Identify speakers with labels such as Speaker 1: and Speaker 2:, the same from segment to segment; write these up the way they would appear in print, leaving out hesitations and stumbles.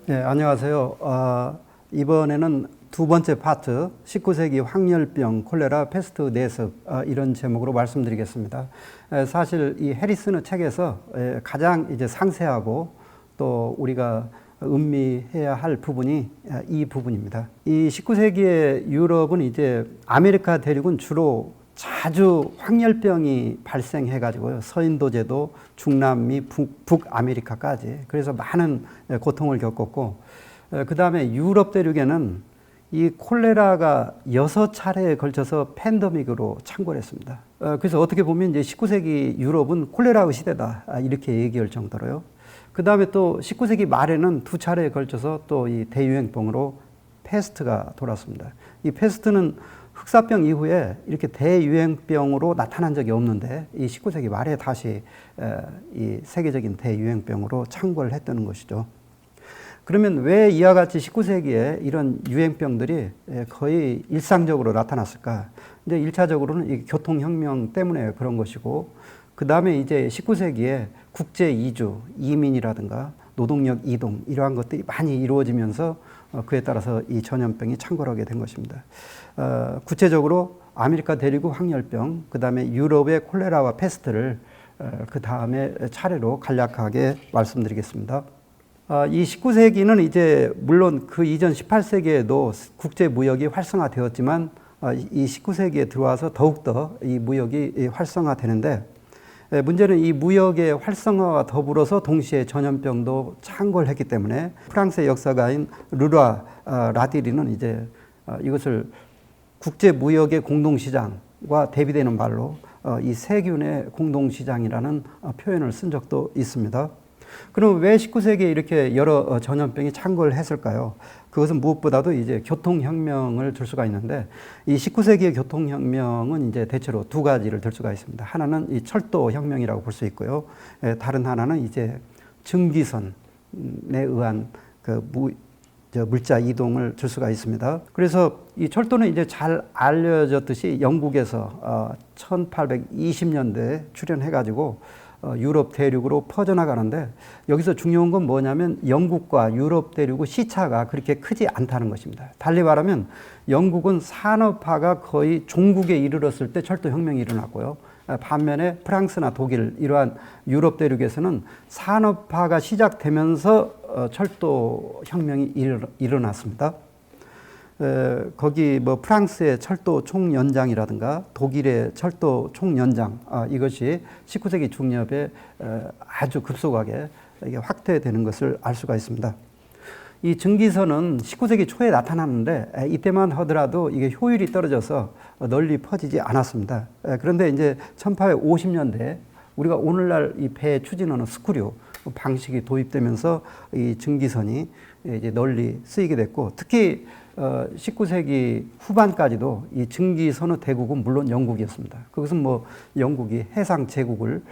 Speaker 1: 네, 안녕하세요. 이번에는 두 번째 파트, 19세기 황열병, 콜레라, 패스트, 내습, 이런 제목으로 말씀드리겠습니다. 사실 이 해리스는 책에서 가장 이제 상세하고 또 우리가 음미해야 할 부분이 이 부분입니다. 이 19세기의 유럽은 이제 아메리카 대륙은 주로 자주 황열병이 발생해가지고요. 서인도제도, 중남미, 북아메리카까지. 그래서 많은 고통을 겪었고, 그 다음에 유럽 대륙에는 이 콜레라가 6차례에 걸쳐서 팬데믹으로 창궐했습니다. 그래서 어떻게 보면 이제 19세기 유럽은 콜레라의 시대다. 이렇게 얘기할 정도로요. 그 다음에 또 19세기 말에는 2차례에 걸쳐서 또 이 대유행병으로 패스트가 돌았습니다. 이 패스트는 흑사병 이후에 이렇게 대유행병으로 나타난 적이 없는데 이 19세기 말에 다시 이 세계적인 대유행병으로 창궐을 했다는 것이죠. 그러면 왜 이와 같이 19세기에 이런 유행병들이 거의 일상적으로 나타났을까? 이제 1차적으로는 이 교통혁명 때문에 그런 것이고, 그 다음에 이제 19세기에 국제 이주, 이민이라든가 노동력 이동 이러한 것들이 많이 이루어지면서 그에 따라서 이 전염병이 창궐하게 된 것입니다. 구체적으로 아메리카 대륙의 황열병, 그 다음에 유럽의 콜레라와 패스트를 그 다음에 차례로 간략하게 말씀드리겠습니다. 이 19세기는 이제 물론 그 이전 18세기에도 국제 무역이 활성화되었지만 이 19세기에 들어와서 더욱더 이 무역이 활성화되는데, 문제는 이 무역의 활성화와 더불어서 동시에 전염병도 창궐했기 때문에 프랑스의 역사가인 르루아 라디리는 이제 이것을 국제 무역의 공동시장과 대비되는 말로 이 세균의 공동시장이라는 표현을 쓴 적도 있습니다. 그럼 왜 19세기에 이렇게 여러 전염병이 창궐했을까요? 그것은 무엇보다도 이제 교통혁명을 들 수가 있는데, 이 19세기의 교통혁명은 이제 대체로 두 가지를 들 수가 있습니다. 하나는 이 철도혁명이라고 볼 수 있고요. 다른 하나는 이제 증기선에 의한 그 물자 이동을 들 수가 있습니다. 그래서 이 철도는 이제 잘 알려졌듯이 영국에서 1820년대에 출현해가지고 유럽 대륙으로 퍼져나가는데, 여기서 중요한 건 뭐냐면 영국과 유럽 대륙의 시차가 그렇게 크지 않다는 것입니다. 달리 말하면 영국은 산업화가 거의 종국에 이르렀을 때 철도혁명이 일어났고요. 반면에 프랑스나 독일 이러한 유럽 대륙에서는 산업화가 시작되면서 철도혁명이 일어났습니다. 거기 뭐 프랑스의 철도 총연장이라든가 독일의 철도 총연장, 이것이 19세기 중엽에 아주 급속하게 이게 확대되는 것을 알 수가 있습니다. 이 증기선은 19세기 초에 나타났는데 이때만 하더라도 이게 효율이 떨어져서 널리 퍼지지 않았습니다. 그런데 이제 1850년대 우리가 오늘날 이 배 추진하는 스크류 방식이 도입되면서 이 증기선이 이제 널리 쓰이게 됐고, 특히 19세기 후반까지도 이 증기선의 대국은 물론 영국이었습니다. 그것은 뭐 영국이 해상 제국을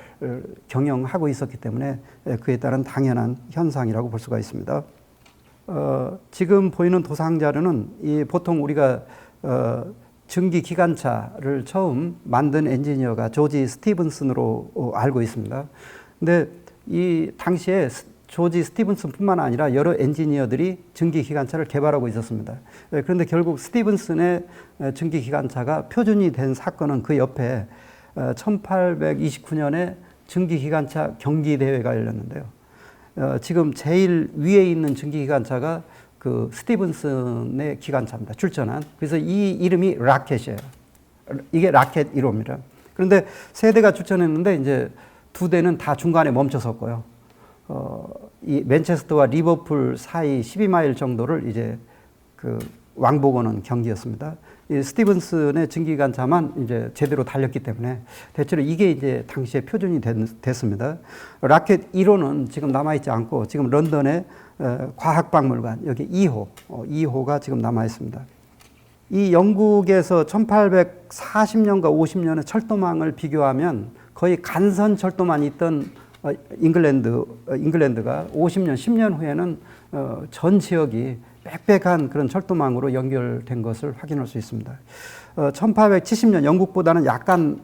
Speaker 1: 경영하고 있었기 때문에 그에 따른 당연한 현상이라고 볼 수가 있습니다. 지금 보이는 도상 자료는 이 보통 우리가 증기 기관차를 처음 만든 엔지니어가 조지 스티븐슨으로 알고 있습니다. 근데 이 당시에 조지 스티븐슨뿐만 아니라 여러 엔지니어들이 증기기관차를 개발하고 있었습니다. 그런데 결국 스티븐슨의 증기기관차가 표준이 된 사건은 그 옆에 1829년에 증기기관차 경기대회가 열렸는데요. 지금 제일 위에 있는 증기기관차가 그 스티븐슨의 기관차입니다. 출전한. 그래서 이 이름이 라켓이에요. 이게 라켓 1호입니다. 그런데 세 대가 출전했는데 이제 두 대는 다 중간에 멈춰섰고요. 이 맨체스터와 리버풀 사이 12마일 정도를 이제 그 왕복하는 경기였습니다. 이 스티븐슨의 증기기관차만 이제 제대로 달렸기 때문에 대체로 이게 이제 당시에 표준이 됐습니다. 라켓 1호는 지금 남아있지 않고 지금 런던의 과학박물관 여기 2호가 지금 남아있습니다. 이 영국에서 1840년과 50년의 철도망을 비교하면 거의 간선 철도만 있던 잉글랜드가 50년, 10년 후에는 전 지역이 빽빽한 그런 철도망으로 연결된 것을 확인할 수 있습니다. 1870년 영국보다는 약간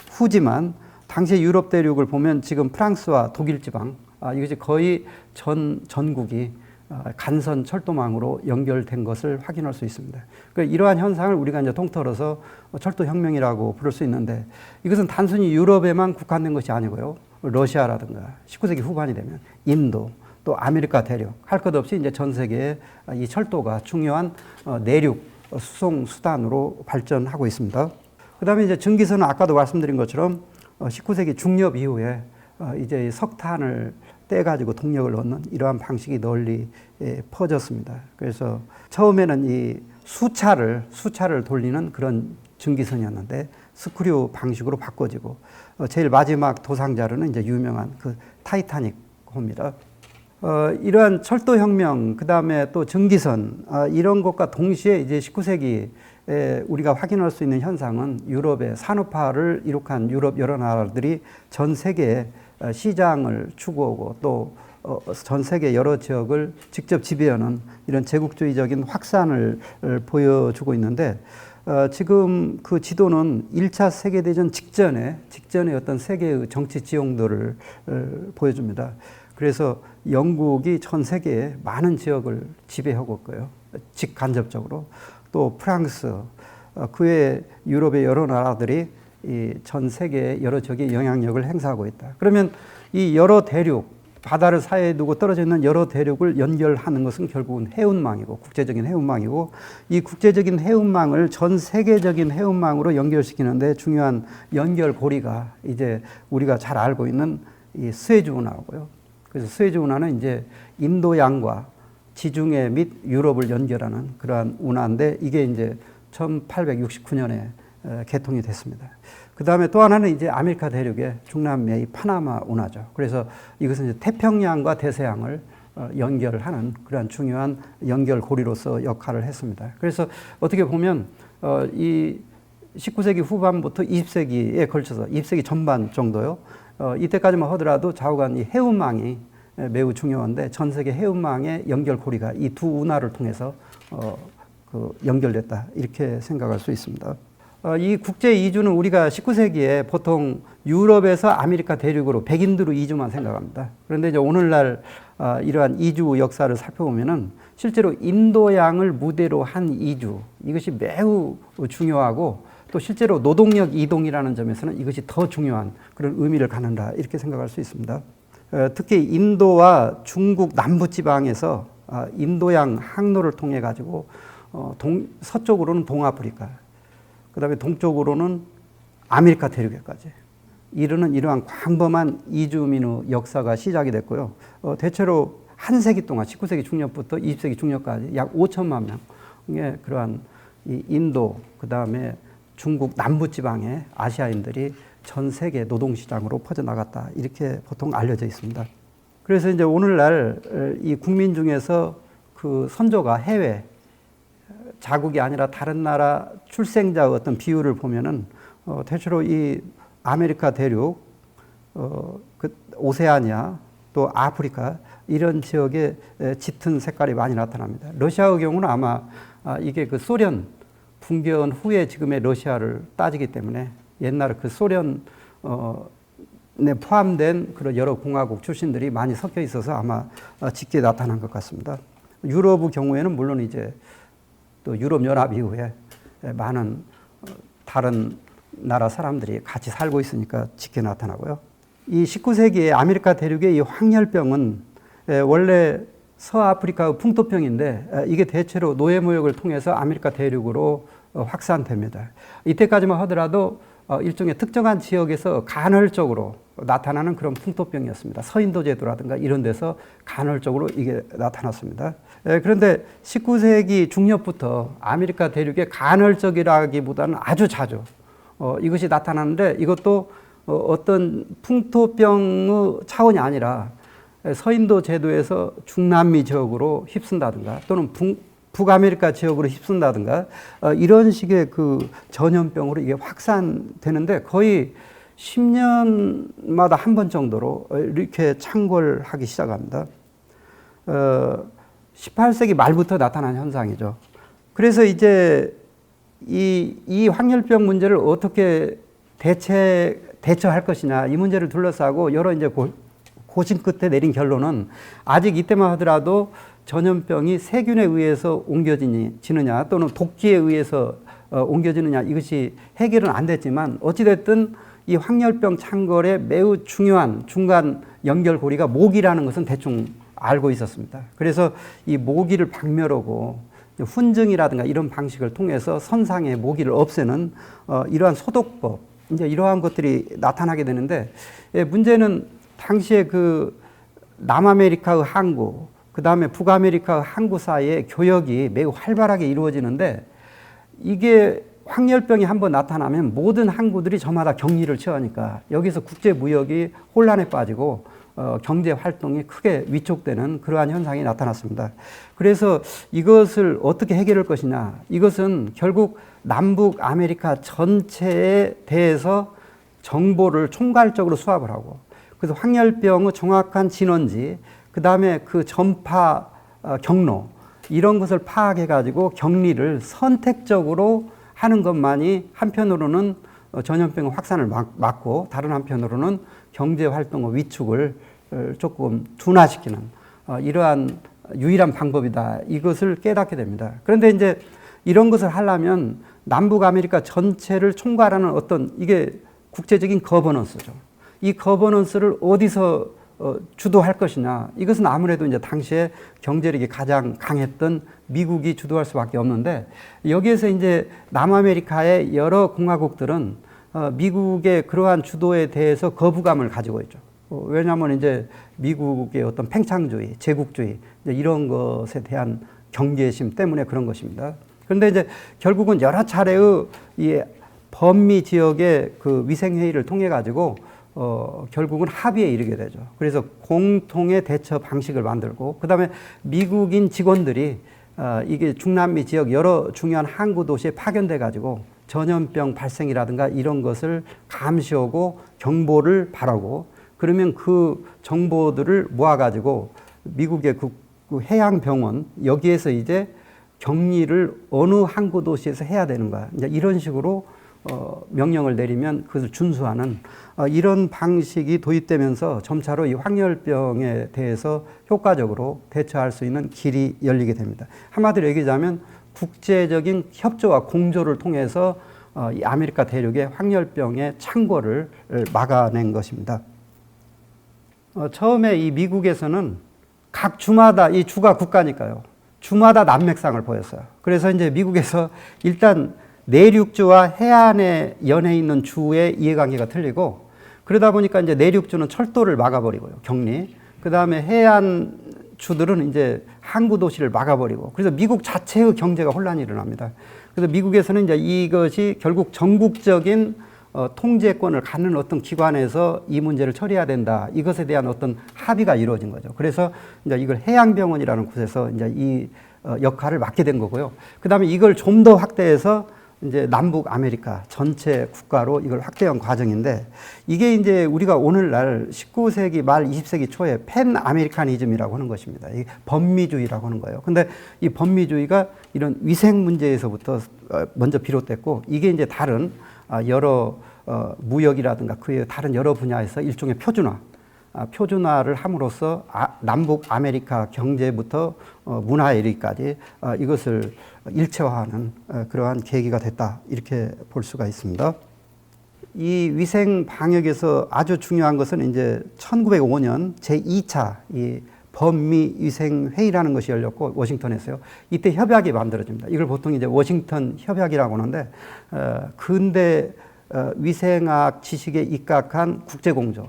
Speaker 1: 후지만 당시 유럽 대륙을 보면 지금 프랑스와 독일 지방 이것이 거의 전국이 간선 철도망으로 연결된 것을 확인할 수 있습니다. 그러니까 이러한 현상을 우리가 이제 통틀어서 철도혁명이라고 부를 수 있는데, 이것은 단순히 유럽에만 국한된 것이 아니고요. 러시아라든가 19세기 후반이 되면 인도, 또 아메리카 대륙, 할 것 없이 이제 전 세계에 이 철도가 중요한 내륙 수송 수단으로 발전하고 있습니다. 그 다음에 이제 증기선은 아까도 말씀드린 것처럼 19세기 중엽 이후에 이제 석탄을 떼가지고 동력을 얻는 이러한 방식이 널리 퍼졌습니다. 그래서 처음에는 이 수차를 돌리는 그런 증기선이었는데 스크류 방식으로 바꿔지고, 제일 마지막 도상자료는 이제 유명한 그 타이타닉호입니다. 이러한 철도혁명, 그 다음에 또 증기선, 이런 것과 동시에 이제 19세기에 우리가 확인할 수 있는 현상은 유럽의 산업화를 이룩한 유럽 여러 나라들이 전 세계에 시장을 추구하고 또 전 세계 여러 지역을 직접 지배하는 이런 제국주의적인 확산을 보여주고 있는데, 지금 그 지도는 1차 세계대전 직전의 어떤 세계의 정치 지형들을 보여줍니다. 그래서 영국이 전 세계의 많은 지역을 지배하고 있고요. 직간접적으로. 또 프랑스, 그 외 유럽의 여러 나라들이 이 전 세계의 여러 지역에 영향력을 행사하고 있다. 그러면 이 여러 대륙, 바다를 사이에 두고 떨어져 있는 여러 대륙을 연결하는 것은 결국은 해운망이고, 국제적인 해운망이고, 이 국제적인 해운망을 전 세계적인 해운망으로 연결시키는데 중요한 연결고리가 이제 우리가 잘 알고 있는 이 스에즈 운하고요. 그래서 스에즈 운하는 이제 인도양과 지중해 및 유럽을 연결하는 그러한 운하인데, 이게 이제 1869년에 개통이 됐습니다. 그 다음에 또 하나는 이제 아메리카 대륙의 중남미의 파나마 운하죠. 그래서 이것은 이제 태평양과 대서양을 연결하는 그러한 중요한 연결고리로서 역할을 했습니다. 그래서 어떻게 보면 이 19세기 후반부터 20세기에 걸쳐서 20세기 전반 정도요. 이때까지만 하더라도 좌우간 이 해운망이 매우 중요한데, 전 세계 해운망의 연결고리가 이 두 운하를 통해서 연결됐다, 이렇게 생각할 수 있습니다. 이 국제 이주는 우리가 19세기에 보통 유럽에서 아메리카 대륙으로 백인들로 이주만 생각합니다. 그런데 이제 오늘날 이러한 이주 역사를 살펴보면은 실제로 인도양을 무대로 한 이주, 이것이 매우 중요하고, 또 실제로 노동력 이동이라는 점에서는 이것이 더 중요한 그런 의미를 갖는다, 이렇게 생각할 수 있습니다. 특히 인도와 중국 남부지방에서 인도양 항로를 통해 가지고 서쪽으로는 동아프리카, 그 다음에 동쪽으로는 아메리카 대륙에까지 이르는 이러한 광범한 이주민의 역사가 시작이 됐고요. 대체로 한 세기 동안 19세기 중엽부터 20세기 중엽까지 약 5천만 명의 그러한 이 인도, 그 다음에 중국 남부지방의 아시아인들이 전 세계 노동시장으로 퍼져나갔다, 이렇게 보통 알려져 있습니다. 그래서 이제 오늘날 이 국민 중에서 그 선조가 해외, 자국이 아니라 다른 나라 출생자의 어떤 비율을 보면은 대체로 이 아메리카 대륙, 그 오세아니아, 또 아프리카 이런 지역에 짙은 색깔이 많이 나타납니다. 러시아의 경우는 아마 이게 그 소련 붕괴한 후에 지금의 러시아를 따지기 때문에 옛날에 그 소련에 포함된 그런 여러 공화국 출신들이 많이 섞여 있어서 아마 짙게 나타난 것 같습니다. 유럽의 경우에는 물론 이제 또 유럽연합 이후에 많은 다른 나라 사람들이 같이 살고 있으니까 짙게 나타나고요. 이 19세기의 아메리카 대륙의 이 황열병은 원래 서아프리카의 풍토병인데, 이게 대체로 노예무역을 통해서 아메리카 대륙으로 확산됩니다. 이때까지만 하더라도 일종의 특정한 지역에서 간헐적으로 나타나는 그런 풍토병이었습니다. 서인도 제도라든가 이런 데서 간헐적으로 이게 나타났습니다. 그런데 19세기 중엽부터 아메리카 대륙의 간헐적이라기보다는 아주 자주 이것이 나타나는데, 이것도 어떤 풍토병의 차원이 아니라 서인도 제도에서 중남미 지역으로 휩쓴다든가 또는 북아메리카 지역으로 휩쓴다든가 이런 식의 그 전염병으로 이게 확산되는데, 거의 10년마다 한 번 정도로 이렇게 창궐하기 시작합니다. 18세기 말부터 나타난 현상이죠. 그래서 이제 이 황열병 문제를 어떻게 대처할 것이냐, 이 문제를 둘러싸고 여러 이제 고심 끝에 내린 결론은 아직 이때만 하더라도 전염병이 세균에 의해서 옮겨지느냐 또는 독기에 의해서 옮겨지느냐 이것이 해결은 안 됐지만 어찌됐든 이 황열병 창궐의 매우 중요한 중간 연결고리가 모기라는 것은 대충 알고 있었습니다. 그래서 이 모기를 박멸하고 훈증이라든가 이런 방식을 통해서 선상의 모기를 없애는 이러한 소독법, 이제 이러한 것들이 나타나게 되는데, 문제는 당시에 그 남아메리카의 항구, 그 다음에 북아메리카의 항구 사이에 교역이 매우 활발하게 이루어지는데, 이게 황열병이 한번 나타나면 모든 항구들이 저마다 격리를 처하니까 여기서 국제 무역이 혼란에 빠지고 경제 활동이 크게 위축되는 그러한 현상이 나타났습니다. 그래서 이것을 어떻게 해결할 것이냐, 이것은 결국 남북 아메리카 전체에 대해서 정보를 총괄적으로 수합을 하고, 그래서 황열병의 정확한 진원지, 그 다음에 그 전파 경로, 이런 것을 파악해 가지고 격리를 선택적으로 하는 것만이 한편으로는 전염병의 확산을 막고, 다른 한편으로는 경제 활동의 위축을 조금 둔화시키는 이러한 유일한 방법이다, 이것을 깨닫게 됩니다. 그런데 이제 이런 것을 하려면 남북 아메리카 전체를 총괄하는 어떤, 이게 국제적인 거버넌스죠. 이 거버넌스를 어디서 주도할 것이냐, 이것은 아무래도 이제 당시에 경제력이 가장 강했던 미국이 주도할 수밖에 없는데, 여기에서 이제 남아메리카의 여러 공화국들은 미국의 그러한 주도에 대해서 거부감을 가지고 있죠. 왜냐하면 이제 미국의 어떤 팽창주의, 제국주의, 이제 이런 것에 대한 경계심 때문에 그런 것입니다. 그런데 이제 결국은 여러 차례의 이 범미 지역의 그 위생회의를 통해 가지고 결국은 합의에 이르게 되죠. 그래서 공통의 대처 방식을 만들고, 그 다음에 미국인 직원들이 이게 중남미 지역 여러 중요한 항구 도시에 파견돼 가지고 전염병 발생이라든가 이런 것을 감시하고 경보를 바라고, 그러면 그 정보들을 모아 가지고 미국의 그 해양병원 여기에서 이제 격리를 어느 항구 도시에서 해야 되는 거야, 이제 이런 식으로 명령을 내리면 그것을 준수하는 이런 방식이 도입되면서 점차로 이 황열병에 대해서 효과적으로 대처할 수 있는 길이 열리게 됩니다. 한마디로 얘기하자면 국제적인 협조와 공조를 통해서 이 아메리카 대륙의 황열병의 창궐을 막아낸 것입니다. 처음에 이 미국에서는 각 주마다, 이 주가 국가니까요, 주마다 난맥상을 보였어요. 그래서 이제 미국에서 일단 내륙주와 해안에 연해 있는 주의 이해관계가 틀리고, 그러다 보니까 이제 내륙주는 철도를 막아버리고요, 격리. 그 다음에 해안 주들은 이제 항구 도시를 막아버리고, 그래서 미국 자체의 경제가 혼란이 일어납니다. 그래서 미국에서는 이제 이것이 결국 전국적인 통제권을 갖는 어떤 기관에서 이 문제를 처리해야 된다, 이것에 대한 어떤 합의가 이루어진 거죠. 그래서 이제 이걸 해양병원이라는 곳에서 이제 이 역할을 맡게 된 거고요. 그 다음에 이걸 좀 더 확대해서 이제 남북 아메리카 전체 국가로 이걸 확대한 과정인데, 이게 이제 우리가 오늘날 19세기 말 20세기 초에 팬 아메리카니즘이라고 하는 것입니다. 이 범미주의라고 하는 거예요. 근데 이 범미주의가 이런 위생 문제에서부터 먼저 비롯됐고, 이게 이제 다른 여러 무역이라든가 그 다른 여러 분야에서 일종의 표준화를 함으로써 남북 아메리카 경제부터 문화에 이르기까지 이것을 일체화하는 그러한 계기가 됐다, 이렇게 볼 수가 있습니다. 이 위생 방역에서 아주 중요한 것은 이제 1905년 제2차 이 범미 위생 회의라는 것이 열렸고, 워싱턴에서요. 이때 협약이 만들어집니다. 이걸 보통 이제 워싱턴 협약이라고 하는데, 근대 위생학 지식에 입각한 국제공조,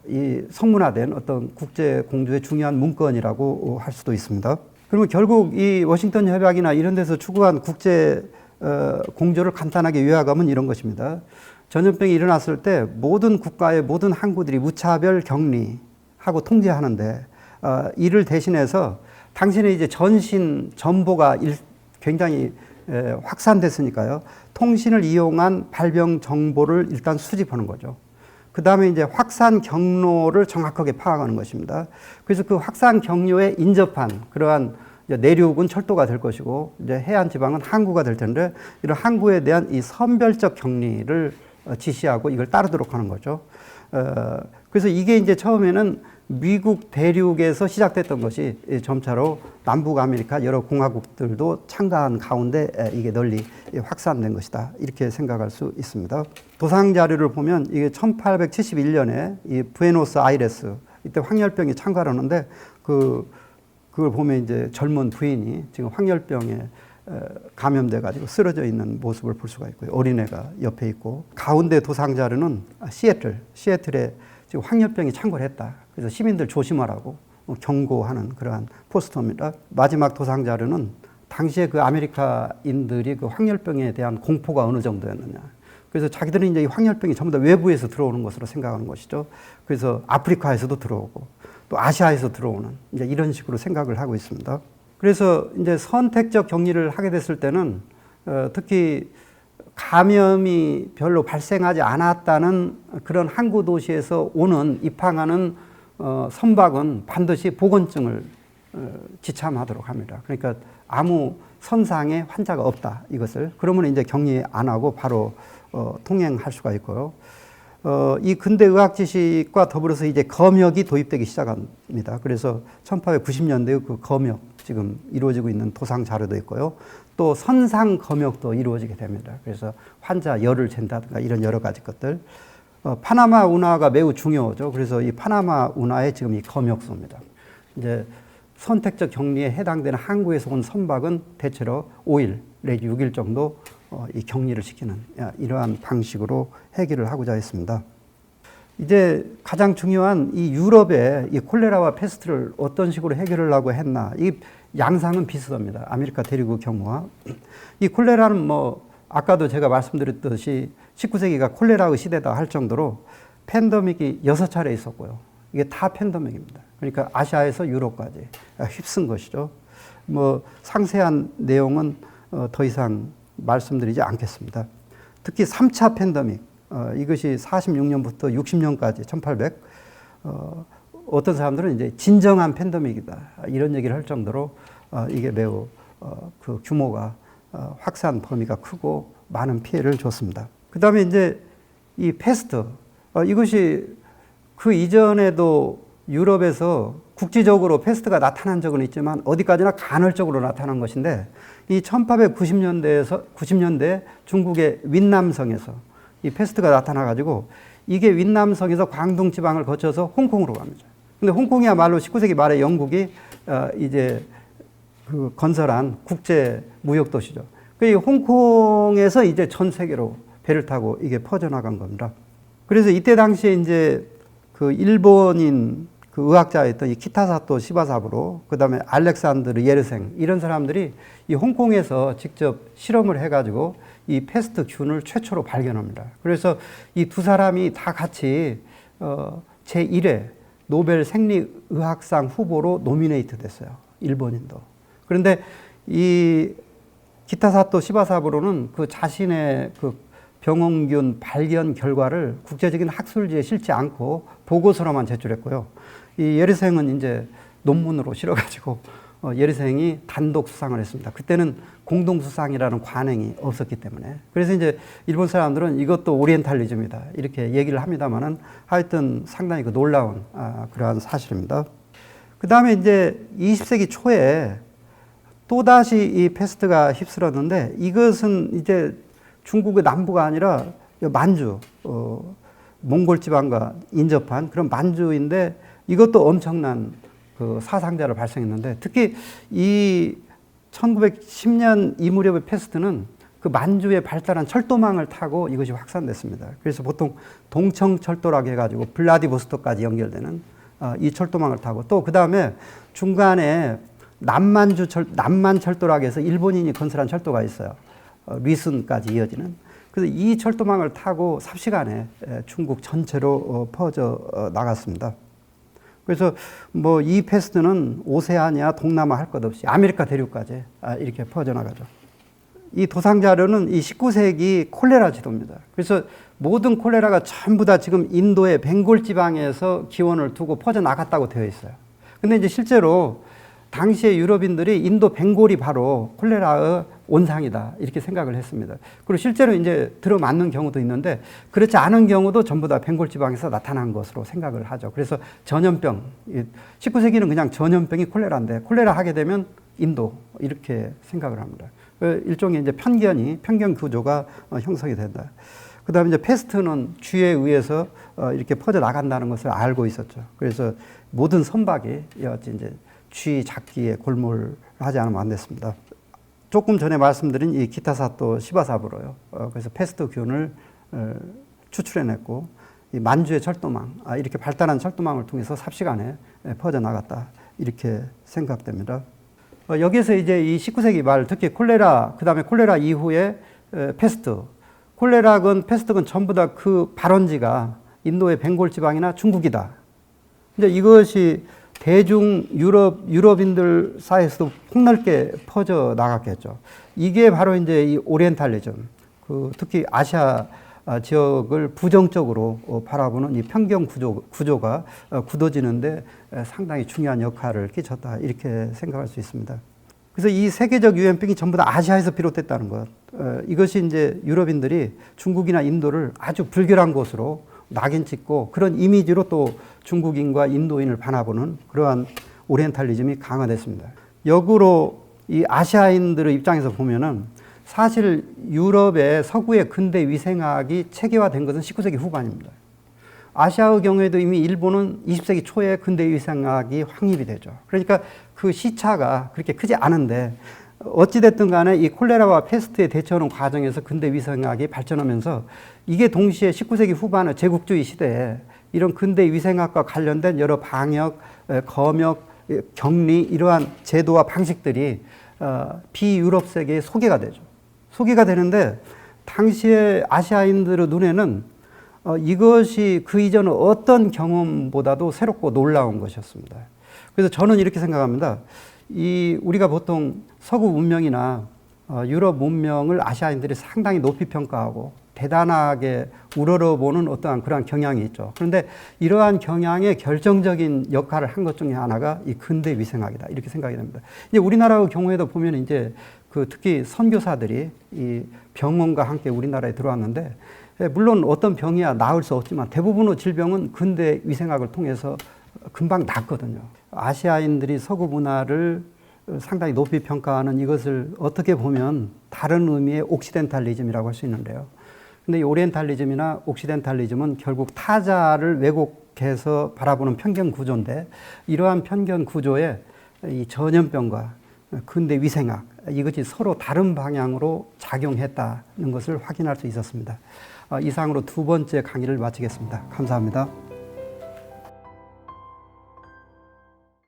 Speaker 1: 이 성문화된 어떤 국제공조의 중요한 문건이라고 할 수도 있습니다. 그러면 결국 이 워싱턴 협약이나 이런 데서 추구한 국제 공조를 간단하게 요약하면 이런 것입니다. 전염병이 일어났을 때 모든 국가의 모든 항구들이 무차별 격리하고 통제하는데, 이를 대신해서 당신의 이제 전신 정보가 굉장히 확산됐으니까요, 통신을 이용한 발병 정보를 일단 수집하는 거죠. 그 다음에 이제 확산 경로를 정확하게 파악하는 것입니다. 그래서 그 확산 경로에 인접한 그러한 내륙은 철도가 될 것이고, 이제 해안 지방은 항구가 될 텐데, 이런 항구에 대한 이 선별적 격리를 지시하고 이걸 따르도록 하는 거죠. 그 그래서 이게 이제 처음에는 미국 대륙에서 시작됐던 것이 점차로 남북 아메리카 여러 공화국들도 참가한 가운데 이게 널리 확산된 것이다. 이렇게 생각할 수 있습니다. 도상 자료를 보면 이게 1871년에 이 부에노스아이레스 이때 황열병이 창궐하는데 그걸 보면 이제 젊은 부인이 지금 황열병에 감염돼 가지고 쓰러져 있는 모습을 볼 수가 있고요. 어린애가 옆에 있고 가운데 도상 자료는 시애틀에 지금 황열병이 창궐했다. 그래서 시민들 조심하라고 경고하는 그러한 포스터입니다. 마지막 도상 자료는 당시에 그 아메리카인들이 그 황열병에 대한 공포가 어느 정도였느냐. 그래서 자기들은 이제 이 황열병이 전부 다 외부에서 들어오는 것으로 생각하는 것이죠. 그래서 아프리카에서도 들어오고 또 아시아에서 들어오는 이제 이런 식으로 생각을 하고 있습니다. 그래서 이제 선택적 격리를 하게 됐을 때는 특히 감염이 별로 발생하지 않았다는 그런 항구 도시에서 오는 입항하는 선박은 반드시 보건증을 지참하도록 합니다. 그러니까 아무 선상에 환자가 없다 이것을 그러면 이제 격리 안 하고 바로 통행할 수가 있고요. 이 근대 의학 지식과 더불어서 이제 검역이 도입되기 시작합니다. 그래서 1890년대 그 검역 지금 이루어지고 있는 도상 자료도 있고요. 또 선상 검역도 이루어지게 됩니다. 그래서 환자 열을 잰다든가 이런 여러 가지 것들. 파나마 운하가 매우 중요하죠. 그래서 이 파나마 운하에 지금 이 검역소입니다. 이제 선택적 격리에 해당되는 항구에서 온 선박은 대체로 5일 내지 6일 정도 이 격리를 시키는 이러한 방식으로 해결을 하고자 했습니다. 이제 가장 중요한 이 유럽의 이 콜레라와 패스트를 어떤 식으로 해결하려고 했나. 이 양상은 비슷합니다. 아메리카 대륙의 경우와. 이 콜레라는 뭐 아까도 제가 말씀드렸듯이 19세기가 콜레라의 시대다 할 정도로 팬데믹이 6차례 있었고요. 이게 다 팬데믹입니다. 그러니까 아시아에서 유럽까지 휩쓴 것이죠. 뭐 상세한 내용은 더 이상 말씀드리지 않겠습니다. 특히 3차 팬데믹, 이것이 46년부터 60년까지 1800, 어떤 사람들은 이제 진정한 팬데믹이다 이런 얘기를 할 정도로 이게 매우 그 규모가 확산 범위가 크고 많은 피해를 줬습니다. 그 다음에 이제 이 패스트, 이것이 그 이전에도 유럽에서 국지적으로 패스트가 나타난 적은 있지만 어디까지나 간헐적으로 나타난 것인데 이 1890년대 중국의 윈남성에서 이 패스트가 나타나가지고 이게 윈남성에서 광둥 지방을 거쳐서 홍콩으로 갑니다. 근데 홍콩이야말로 19세기 말에 영국이 이제 그 건설한 국제 무역 도시죠. 그 홍콩에서 이제 전 세계로 배를 타고 이게 퍼져나간 겁니다. 그래서 이때 당시에 이제 그 일본인 그 의학자였던 이 키타사토 시바사부로, 그 다음에 알렉산드르 예르생 이런 사람들이 이 홍콩에서 직접 실험을 해가지고 이 패스트 균을 최초로 발견합니다. 그래서 이 두 사람이 다 같이 제1회 노벨 생리의학상 후보로 노미네이트 됐어요. 일본인도. 그런데 이 키타사토 시바사부로는 그 자신의 그 병원균 발견 결과를 국제적인 학술지에 실지 않고 보고서로만 제출했고요. 이 예르생은 이제 논문으로 실어가지고 예르생이 단독 수상을 했습니다. 그때는 공동수상이라는 관행이 없었기 때문에. 그래서 이제 일본 사람들은 이것도 오리엔탈리즘이다 이렇게 얘기를 합니다만은 하여튼 상당히 그 놀라운 그러한 사실입니다. 그 다음에 이제 20세기 초에 또다시 이 패스트가 휩쓸었는데 이것은 이제 중국의 남부가 아니라 만주, 몽골 지방과 인접한 그런 만주인데 이것도 엄청난 그 사상자를 발생했는데 특히 이 1910년 이 무렵의 패스트는 그 만주에 발달한 철도망을 타고 이것이 확산됐습니다. 그래서 보통 동청철도라고 해가지고 블라디보스토크까지 연결되는 이 철도망을 타고 또 그 다음에 중간에 남만철도라고 해서 일본인이 건설한 철도가 있어요. 리순까지 이어지는. 그래서 이 철도망을 타고 삽시간에 중국 전체로 퍼져 나갔습니다. 그래서 뭐 이 패스트는 오세아니아, 동남아 할 것 없이 아메리카 대륙까지 이렇게 퍼져나가죠. 이 도상 자료는 이 19세기 콜레라 지도입니다. 그래서 모든 콜레라가 전부 다 지금 인도의 벵골 지방에서 기원을 두고 퍼져나갔다고 되어 있어요. 근데 이제 실제로 당시에 유럽인들이 인도 벵골이 바로 콜레라의 온상이다 이렇게 생각을 했습니다. 그리고 실제로 이제 들어맞는 경우도 있는데 그렇지 않은 경우도 전부 다 벵골 지방에서 나타난 것으로 생각을 하죠. 그래서 전염병, 19세기는 그냥 전염병이 콜레라인데 콜레라 하게 되면 인도 이렇게 생각을 합니다. 일종의 이제 편견 구조가 형성이 된다. 그다음에 이제 패스트는 쥐에 의해서 이렇게 퍼져 나간다는 것을 알고 있었죠. 그래서 모든 선박이 이제 쥐 잡기에 골몰하지 않으면 안 됐습니다. 조금 전에 말씀드린 이 기타사또 시바사부로요. 그래서 패스트균을 추출해냈고 이 만주의 철도망, 이렇게 발달한 철도망을 통해서 삽시간에 퍼져 나갔다 이렇게 생각됩니다. 여기에서 이제 이 19세기 말 특히 콜레라, 그다음에 콜레라 이후에 패스트, 콜레라건 패스트건 전부 다 그 발원지가 인도의 벵골 지방이나 중국이다. 이제 이것이 대중 유럽인들 사이에서도 폭넓게 퍼져 나갔겠죠. 이게 바로 이제 이 오리엔탈리즘, 특히 아시아 지역을 부정적으로 바라보는 이 편견 구조가 굳어지는데 상당히 중요한 역할을 끼쳤다 이렇게 생각할 수 있습니다. 그래서 이 세계적 유행병이 전부 다 아시아에서 비롯됐다는 것, 이것이 이제 유럽인들이 중국이나 인도를 아주 불결한 곳으로 낙인 찍고 그런 이미지로 또 중국인과 인도인을 바라보는 그러한 오리엔탈리즘이 강화됐습니다. 역으로 이 아시아인들의 입장에서 보면은 사실 유럽의 서구의 근대 위생학이 체계화된 것은 19세기 후반입니다. 아시아의 경우에도 이미 일본은 20세기 초에 근대 위생학이 확립이 되죠. 그러니까 그 시차가 그렇게 크지 않은데 어찌됐든 간에 이 콜레라와 패스트에 대처하는 과정에서 근대 위생학이 발전하면서 이게 동시에 19세기 후반의 제국주의 시대에 이런 근대 위생학과 관련된 여러 방역, 검역, 격리 이러한 제도와 방식들이 비유럽 세계에 소개가 되죠. 소개가 되는데 당시에 아시아인들의 눈에는 이것이 그 이전 어떤 경험보다도 새롭고 놀라운 것이었습니다. 그래서 저는 이렇게 생각합니다. 우리가 보통 서구 문명이나 유럽 문명을 아시아인들이 상당히 높이 평가하고 대단하게 우러러보는 어떠한 그러한 경향이 있죠. 그런데 이러한 경향의 결정적인 역할을 한 것 중에 하나가 이 근대 위생학이다 이렇게 생각이 됩니다. 이제 우리나라의 경우에도 보면 이제 특히 선교사들이 이 병원과 함께 우리나라에 들어왔는데 물론 어떤 병이야 나을 수 없지만 대부분의 질병은 근대 위생학을 통해서 금방 낫거든요. 아시아인들이 서구 문화를 상당히 높이 평가하는 이것을 어떻게 보면 다른 의미의 옥시덴탈리즘이라고 할 수 있는데요. 근데 이 오리엔탈리즘이나 옥시덴탈리즘은 결국 타자를 왜곡해서 바라보는 편견 구조인데 이러한 편견 구조에 이 전염병과 근대 위생학 이것이 서로 다른 방향으로 작용했다는 것을 확인할 수 있었습니다. 이상으로 두 번째 강의를 마치겠습니다. 감사합니다.